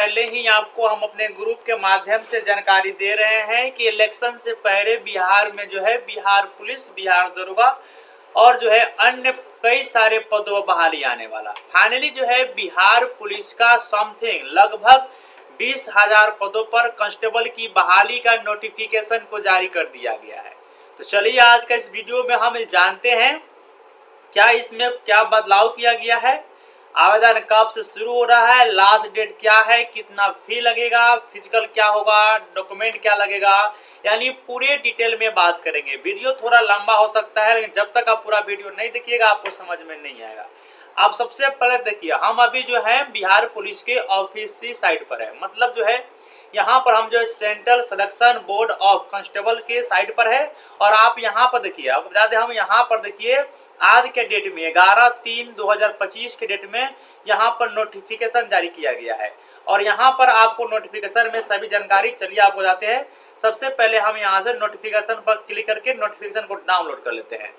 पहले ही आपको हम अपने ग्रुप के माध्यम से जानकारी दे रहे हैं कि इलेक्शन से पहले बिहार में जो है बिहार पुलिस, बिहार दरोगा और जो है अन्य कई सारे पदों पर बहाली आने वाला। फाइनली जो है बिहार पुलिस का समथिंग लगभग 20,000 पदों पर कांस्टेबल की बहाली का नोटिफिकेशन को जारी कर दिया गया है। तो चलिए आज का इस वीडियो में हम जानते हैं क्या इसमें क्या बदलाव किया गया है, आवेदन कब से शुरू हो रहा है, लास्ट डेट क्या है, कितना फी लगेगा, फिजिकल क्या होगा, डॉक्यूमेंट क्या लगेगा, यानी पूरे डिटेल में बात करेंगे। वीडियो थोड़ा लंबा हो सकता है, लेकिन जब तक आप पूरा वीडियो नहीं देखिएगा आपको समझ में नहीं आएगा। आप सबसे पहले देखिए, हम अभी जो है बिहार पुलिस के ऑफिशियल साइट पर है, मतलब जो है यहाँ पर हम जो है central selection board of constable के साइट पर है। और आप यहाँ पर देखिए, अब बता दें हम यहाँ पर देखिए आज के डेट में 11/3/2025 के डेट में यहाँ पर नोटिफिकेशन जारी किया गया है। और यहाँ पर आपको नोटिफिकेशन में सभी जानकारी, चलिए आपको बताते हैं। सबसे पहले हम यहाँ से नोटिफिकेशन पर क्लिक करके नोटिफिकेशन को डाउनलोड कर लेते हैं।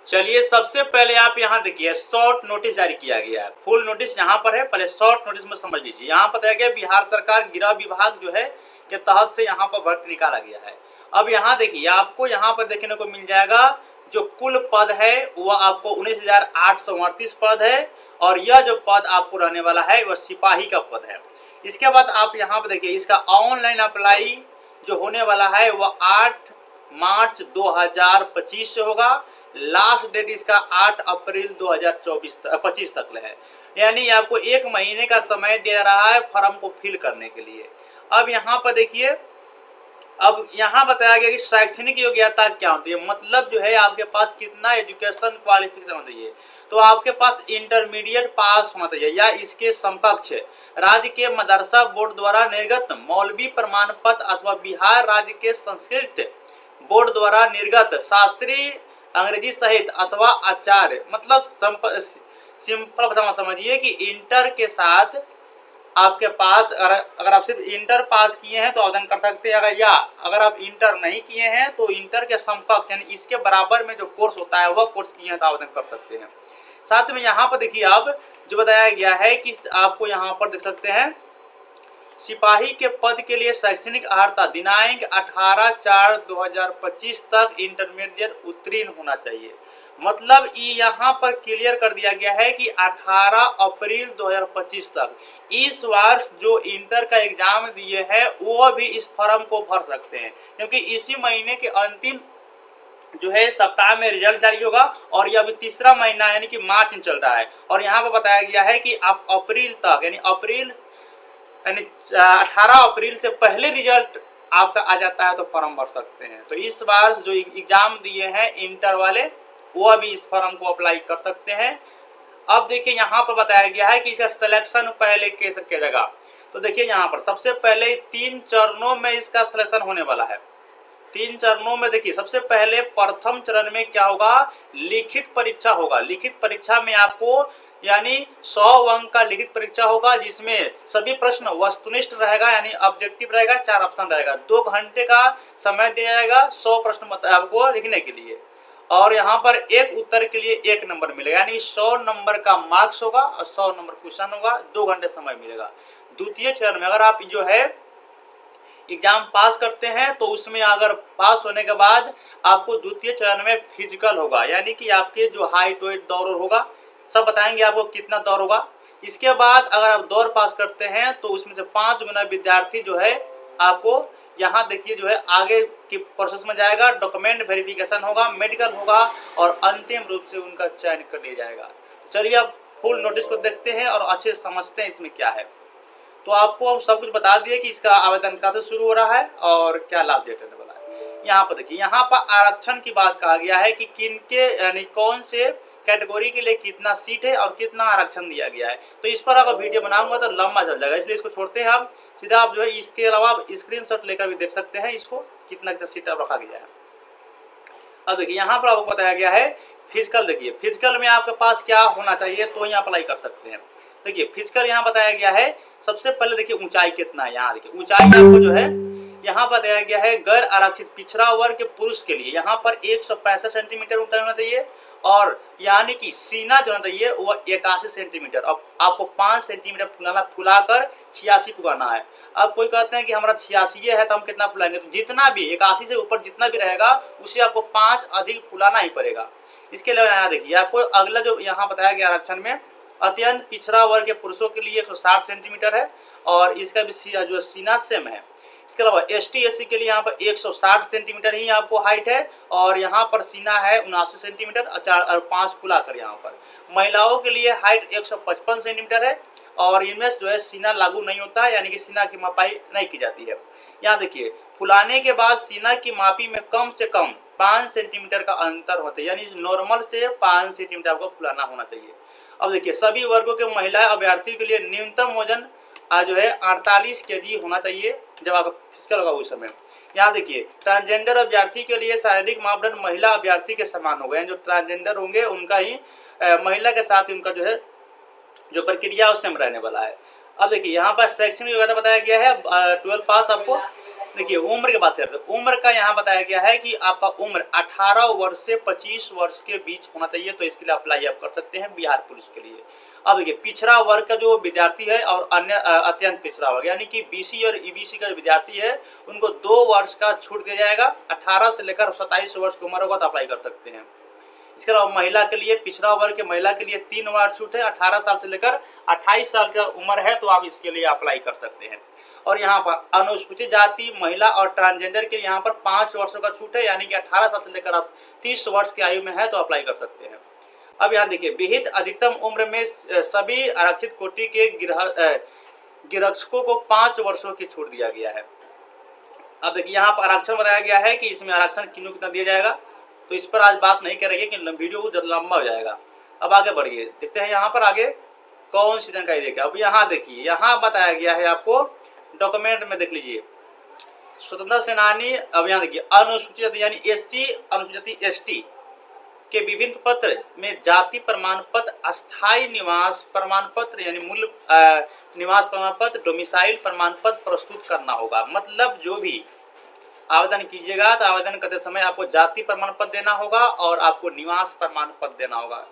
चलिए सबसे पहले आप यहाँ देखिए शॉर्ट नोटिस जारी किया गया है, फुल नोटिस यहाँ पर है, पहले शॉर्ट नोटिस में समझ लीजिए। यहाँ पर गया बिहार सरकार गृह विभाग जो है के तहत से यहाँ पर भर्ती निकाला गया है। अब यहाँ देखिए आपको यहाँ पर देखने को मिल जाएगा जो कुल पद है वह आपको 19,838 पद है, और यह जो पद आपको रहने वाला है वह सिपाही का पद है। इसके बाद आप यहाँ पर देखिए इसका ऑनलाइन अप्लाई जो होने वाला है वह 8 मार्च 2025 से होगा। लास्ट डेट इसका 8 अप्रैल 2025 तक है, यानी आपको 1 महीने का समय दे रहा है फॉर्म को फिल करने के लिए। अब यहाँ पर देखिए, अब यहाँ बताया गया कि शैक्षणिक योग्यता क्या होती है, मतलब जो है आपके पास कितना एजुकेशन क्वालिफिकेशन होना चाहिए। तो आपके पास इंटरमीडिएट पास होना चाहिए या इसके समकक्ष राज्य के मदरसा बोर्ड द्वारा निर्गत मौलवी प्रमाण पत्र अथवा बिहार राज्य के संस्कृत बोर्ड द्वारा निर्गत शास्त्रीय अंग्रेजी सहित अथवा आचार्य, मतलब सिंपल भाषा में समझिए कि इंटर के साथ आपके पास अगर आप सिर्फ इंटर पास किए हैं तो आवेदन कर सकते हैं, अगर आप इंटर नहीं किए हैं तो इंटर के समकक्ष यानी इसके बराबर में जो कोर्स होता है वह कोर्स किए हैं तो आवेदन कर सकते हैं। साथ में यहाँ पर देखिए आप जो बताया गया है कि आपको यहाँ पर देख सकते हैं सिपाही के पद के लिए शैक्षणिक अर्हता दिनांक 18/4/2025 तक इंटरमीडिएट उत्तीर्ण होना चाहिए। मतलब यहाँ पर क्लियर कर दिया गया है कि 18 अप्रैल 2025 तक इस वर्ष जो इंटर का एग्जाम दिए हैं वो भी इस फॉर्म को भर सकते हैं, क्योंकि इसी महीने के अंतिम जो है सप्ताह में रिजल्ट जारी होगा। और यह अभी तीसरा महीना यानी कि मार्च में चल रहा है, और यहाँ पर बताया गया है कि आप अप्रैल तक यानी 18 अप्रैल से पहले रिजल्ट आपका आ जाता है तो फॉर्म भर सकते हैं। तो इस बार जो एग्जाम दिए हैं इंटर वाले वो भी इस फॉर्म को अप्लाई कर सकते हैं। अब देखिए यहाँ पर बताया गया है कि इसका सिलेक्शन पहले कैसे किया जाएगा। तो देखिए यहाँ पर सबसे पहले 3 चरणों में इसका सिलेक्शन होने वाला है। 3 चरणों में देखिए सबसे पहले प्रथम चरण में क्या होगा, लिखित परीक्षा होगा। लिखित परीक्षा में आपको यानी 100 अंक का लिखित परीक्षा होगा, जिसमें सभी प्रश्न वस्तुनिष्ठ रहेगा यानी ऑब्जेक्टिव रहेगा, 4 ऑप्शन रहेगा। 2 घंटे का समय दिया जाएगा 100 प्रश्न आपको लिखने के लिए, और यहाँ पर एक उत्तर के लिए 1 नंबर मिलेगा, यानी 100 नंबर का मार्क्स होगा और 100 नंबर क्वेश्चन होगा। 2 घंटे समय मिलेगा। द्वितीय चरण में अगर आप जो है एग्जाम पास करते हैं तो उसमें अगर पास होने के बाद आपको द्वितीय चरण में फिजिकल होगा, यानी कि आपके जो हाइट वेट दौड़ होगा सब बताएंगे आपको कितना दौड़ होगा। इसके बाद अगर आप दौड़ पास करते हैं तो उसमें से 5 गुना विद्यार्थी जो है आपको यहाँ देखिए जो है आगे की प्रोसेस में जाएगा, डॉक्यूमेंट वेरिफिकेशन होगा, मेडिकल होगा और अंतिम रूप से उनका चयन कर लिया जाएगा। चलिए अब फुल नोटिस को देखते हैं और अच्छे से समझते हैं इसमें क्या है। तो आपको हम सब कुछ बता दिए कि इसका आवेदन कब से शुरू हो रहा है और क्या लास्ट डेट होने वाला है। यहाँ पर देखिए यहाँ पर आरक्षण की बात कहा गया है कि किनके यानी कौन से कैटेगरी के लिए कितना सीट है और कितना आरक्षण दिया गया है। तो इस पर अगर वीडियो बनाऊंगा तो लंबा चल जाएगा, इसलिए इसको छोड़ते हैं हम सीधा। आप जो है इसके अलावा स्क्रीनशॉट लेकर भी देख सकते हैं इसको कितना कितना सीट अब रखा गया है। अब देखिए यहाँ पर आपको बताया गया है फिजिकल। देखिए फिजिकल में आपके पास क्या होना चाहिए तो यहाँ अप्लाई कर सकते हैं। देखिए फिजिकल यहाँ बताया गया है, सबसे पहले देखिए ऊंचाई कितना है। यहाँ देखिए ऊंचाई आपको जो है यहाँ पर बताया गया है गैर आरक्षित पिछड़ा वर्ग के पुरुष के लिए यहाँ पर 165 सेंटीमीटर ऊंचाई होना चाहिए, और यानी कि सीना जो होना चाहिए वो 81 सेंटीमीटर। अब आपको 5 सेंटीमीटर फुलाकर 86 फुलाना है। अब कोई कहते हैं कि हमारा 86 है तो हम कितना फुलाएंगे, तो जितना भी 81 से ऊपर जितना भी रहेगा उसे आपको 5 अधिक फुलाना ही पड़ेगा। इसके अलावा यहाँ देखिए आपको अगला जो यहाँ बताया गया आरक्षण में, अत्यंत पिछड़ा वर्ग के पुरुषों के लिए 160 सेंटीमीटर है और इसका भी जो सीना सेम है। इसके अलावा ST SC के लिए यहाँ पर 160 सेंटीमीटर ही आपको हाइट है और यहाँ पर सीना है 79 सेंटीमीटर और 5 फुला कर। यहाँ पर महिलाओं के लिए हाइट 155 सेंटीमीटर है और इनमें जो है सीना लागू नहीं होता है, यानी कि सीना की मापाई नहीं की जाती है। यहाँ देखिए फुलाने के बाद सीना की मापी में कम से कम 5 सेंटीमीटर का अंतर होता है, यानी नॉर्मल से 5 सेंटीमीटर आपको फुलाना होना चाहिए। अब देखिए सभी वर्गों के महिला अभ्यर्थी के लिए न्यूनतम वजन जो है 48 kg होना चाहिए जब आप फिजिकल होगा उस समय। यहाँ देखिए ट्रांसजेंडर अभ्यर्थी के लिए शारीरिक मापदंड महिला अभ्यर्थी के समान हो गए। जो ट्रांसजेंडर होंगे उनका ही महिला के साथ उनका जो है जो प्रक्रिया उससे रहने वाला है। अब देखिए यहाँ पर शैक्षणिक योग्यता बताया गया है 12 पास। आपको देखिए उम्र की बात करते हैं, उम्र का यहाँ बताया गया है कि आपका उम्र 18 वर्ष से 25 वर्ष के बीच होना चाहिए, तो इसके लिए अप्लाई आप कर सकते हैं बिहार पुलिस के लिए। अब देखिए पिछड़ा वर्ग का जो विद्यार्थी है और अन्य अत्यंत पिछड़ा वर्ग यानी कि BC और EBC का जो विद्यार्थी है उनको 2 वर्ष का छूट दिया जाएगा। 18 से लेकर 27 वर्ष की उम्र होगा तो अप्लाई कर सकते हैं। इसके अलावा महिला के लिए पिछड़ा वर्ग के महिला के लिए 3 वर्ष छूट है। 18 साल से लेकर 28 साल की उम्र है तो आप इसके लिए अप्लाई कर सकते हैं। और यहाँ पर अनुसूचित जाति महिला और ट्रांसजेंडर के लिए यहाँ पर 5 वर्षों का छूट है, यानी कि 18 साल से लेकर आप 30 वर्ष की आयु में है तो अप्लाई कर सकते हैं। अब यहाँ देखिए विहित अधिकतम उम्र में सभी आरक्षित कोटि के गिरक्षकों को 5 वर्षों की छूट दिया गया है। अब देखिए यहाँ पर आरक्षण बताया गया है कि इसमें आरक्षण कितना दिया जाएगा, तो इस पर आज बात नहीं करेंगे कि वीडियो बहुत लंबा हो जाएगा। अब आगे बढ़िए देखते हैं यहाँ पर आगे कौन सी जानकारी देगा। अब यहाँ देखिए यहाँ बताया गया है आपको डॉक्यूमेंट में देख लीजिए स्वतंत्रता सेनानी। अब यहाँ देखिए अनुसूचित यानी SC अनुसूचित ST के विभिन्न पत्र में जाति प्रमाण पत्र, अस्थायी निवास प्रमाण पत्र यानी मूल निवास प्रमाण पत्र, डोमिसाइल प्रमाण पत्र प्रस्तुत करना होगा। मतलब जो भी आवेदन कीजिएगा तो आवेदन करते समय आपको जाति प्रमाण पत्र देना होगा और आपको निवास प्रमाण पत्र देना होगा।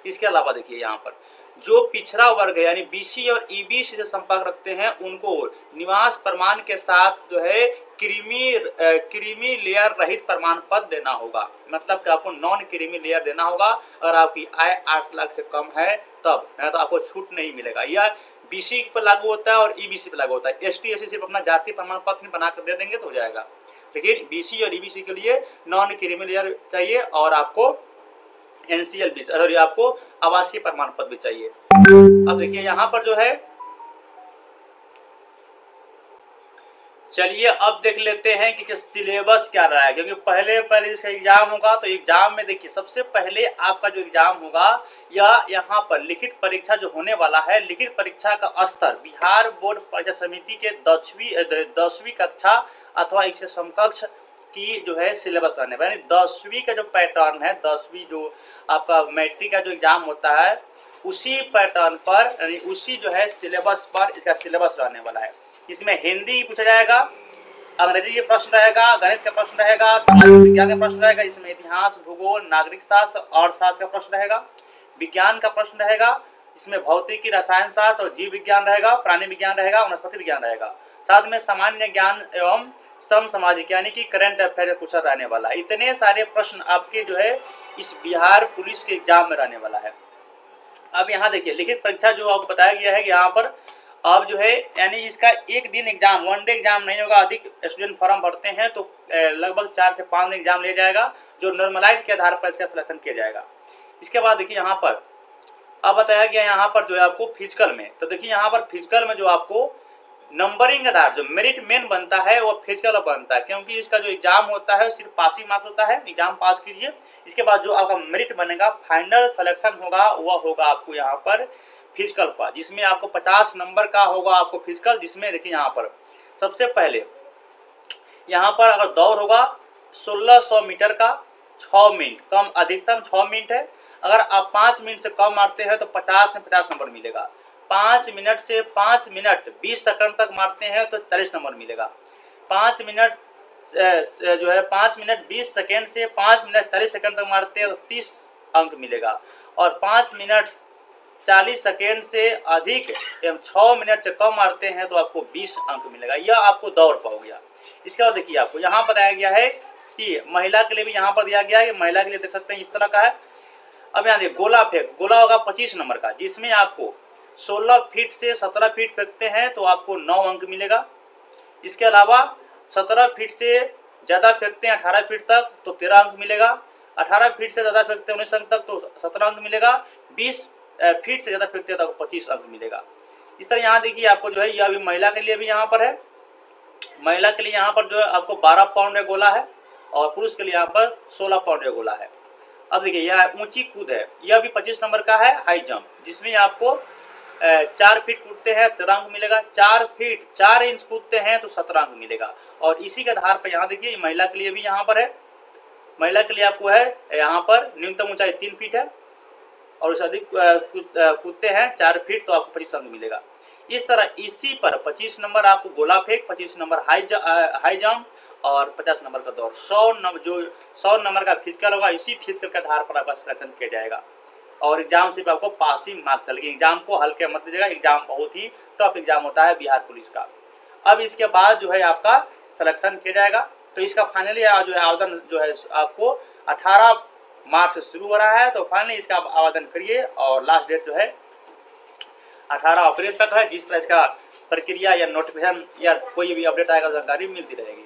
इसके अलावा देखिए यहाँ पर जो पिछड़ा वर्ग है यानी BC और EBC से संपर्क रखते हैं उनको निवास प्रमाण के साथ जो है क्रीमी लेयर रहित प्रमाण पत्र देना होगा। मतलब कि आपको नॉन क्रीमी लेयर देना होगा। अगर आपकी आय 8 लाख से कम है तब, है तो आपको छूट नहीं मिलेगा। यह BC पर लागू होता है और EBC पर लागू होता है। ST SC सिर्फ अपना जाति प्रमाण पत्र बनाकर दे देंगे तो हो जाएगा, लेकिन BC और EBC के लिए नॉन क्रीमी लेयर चाहिए और आपको NCL भी चाहिए, आपको आवासीय प्रमाण पत्र भी चाहिए। अब देखिए यहाँ पर जो है चलिए अब देख लेते हैं कि सिलेबस क्या रहा है, क्योंकि पहले इसका एग्जाम होगा तो एग्जाम में देखिए सबसे पहले आपका जो एग्जाम होगा या यहाँ पर लिखित परीक्षा जो होने वाला है, लिखित परीक्षा का स्तर बिहार बोर्ड परीक्षा समिति के 10वीं कक्षा अथवा इससे समकक्ष की जो है सिलेबस रहने वाला, यानी 10वीं का जो पैटर्न है, 10वीं जो आपका मैट्रिक का जो एग्जाम होता है उसी पैटर्न पर यानी उसी जो है सिलेबस पर इसका सिलेबस रहने वाला है। इसमें हिंदी पूछा जाएगा, अंग्रेजी के प्रश्न रहेगा, गणित का प्रश्न रहेगा, सामाजिक विज्ञान का प्रश्न रहेगा, इसमें इतिहास, भूगोल, नागरिक शास्त्र और शास्त्र का प्रश्न रहेगा, विज्ञान का प्रश्न रहेगा, इसमें भौतिकी, रसायन शास्त्र और जीव विज्ञान रहेगा, प्राणी विज्ञान रहेगा, वनस्पति विज्ञान रहेगा। साथ में सामान्य ज्ञान एवं समसामाजिक यानी कि करंट अफेयर पूछा रहने वाला है। इतने सारे प्रश्न आपके जो है इस बिहार पुलिस के एग्जाम में रहने वाला है। अब यहाँ देखिए लिखित परीक्षा जो आपको बताया गया है कि यहाँ पर अब जो है यानी इसका एक दिन एग्जाम, 1 डे एग्जाम नहीं होगा। अधिक स्टूडेंट फॉर्म भरते हैं तो लगभग 4 से 5 दिन एग्जाम लिया जाएगा, जो नॉर्मलाइज के आधार पर इसका सिलेक्शन किया जाएगा। इसके बाद देखिए यहाँ पर अब बताया गया यहाँ पर जो है आपको फिजिकल में, तो देखिए यहाँ पर फिजिकल में जो आपको नंबरिंग आधार जो मेरिट मेन बनता है वो फिजिकल बनता है, क्योंकि इसका जो एग्जाम होता है सिर्फ पासिंग मार्क्स होता है, एग्जाम पास कीजिए। इसके बाद जो आपका मेरिट बनेगा, फाइनल सिलेक्शन होगा, वह होगा आपको यहाँ पर फिजिकल पर, जिसमें आपको 50 नंबर का होगा आपको फिजिकल। जिसमें देखिए यहाँ पर सबसे पहले यहाँ पर अगर दौड़ होगा 1600 मीटर का 6 मिनट, कम अधिकतम 6 मिनट है। अगर आप 5 मिनट से कम मारते हैं तो 50 में 50 नंबर मिलेगा। 5 मिनट से 5 मिनट 20 सेकंड तक मारते हैं तो 40 नंबर मिलेगा। 5 मिनट जो है 5 मिनट 20 सेकंड से 5 मिनट 40 सेकंड तक मारते हैं तो 30 अंक मिलेगा। और 5 मिनट 40 सेकेंड से अधिक एवं 6 मिनट से कम मारते हैं तो आपको 20 अंक मिलेगा। यह आपको दौड़ पर हो गया। इसके बाद देखिए आपको यहाँ बताया गया है कि महिला के लिए भी यहाँ पर दिया गया है कि महिला के लिए देख सकते हैं इस तरह का है। अब यहाँ देखिए गोला फेंक, गोला होगा 25 नंबर का, जिसमें आपको 16 फीट से 17 फीट फेंकते हैं तो आपको 9 अंक मिलेगा। इसके अलावा 17 फीट से ज़्यादा फेंकते हैं 18 फीट तक तो 13 अंक मिलेगा। 18 फीट से ज़्यादा फेंकते हैं 19 अंक तक तो 17 अंक मिलेगा। 20 फीट से ज़्यादा फेंकते हैं तो आपको 25 अंक मिलेगा। इस तरह यहाँ देखिए आपको जो है यह भी महिला के लिए भी यहाँ पर है। महिला के लिए यहाँ पर जो है आपको 12 पाउंड का गोला है और पुरुष के लिए यहाँ पर 16 पाउंड का गोला है। अब देखिए यह ऊंची कूद है, यह भी 25 नंबर का है हाई जंप, जिसमें आपको 4 फीट कूदते हैं 13 अंक मिलेगा। 4 फीट 4 इंच कूदते हैं तो 17 अंक मिलेगा। और इसी के आधार पर यहाँ देखिए महिला के लिए भी यहाँ पर है। महिला के लिए आपको है यहाँ पर न्यूनतम ऊंचाई 3 फीट है और उससे अधिक कूदते हैं 4 फीट तो आपको 25 अंक मिलेगा। इस तरह इसी पर 25 नंबर आपको गोला फेंक, 25 नंबर हाई जंप और 50 नंबर का दौड़, 100 नंबर का फिजिकल होगा। इसी फिजिकल के आधार पर आपका सिलेक्शन किया जाएगा और एग्जाम सिर्फ आपको पासिंग मार्क्स का, लेकिन एग्जाम को हल्के मत दीजिएगा। एग्जाम बहुत ही टफ एग्जाम होता है बिहार पुलिस का। अब इसके बाद जो है आपका सिलेक्शन किया जाएगा। तो इसका फाइनली जो है आवेदन जो है आपको 18 मार्च से शुरू हो रहा है। तो फाइनली इसका आवेदन करिए और लास्ट डेट जो है 18 अप्रैल तक है। जिस तरह इसका प्रक्रिया या नोटिफिकेशन या कोई भी अपडेट आएगा जानकारी मिलती रहेगी।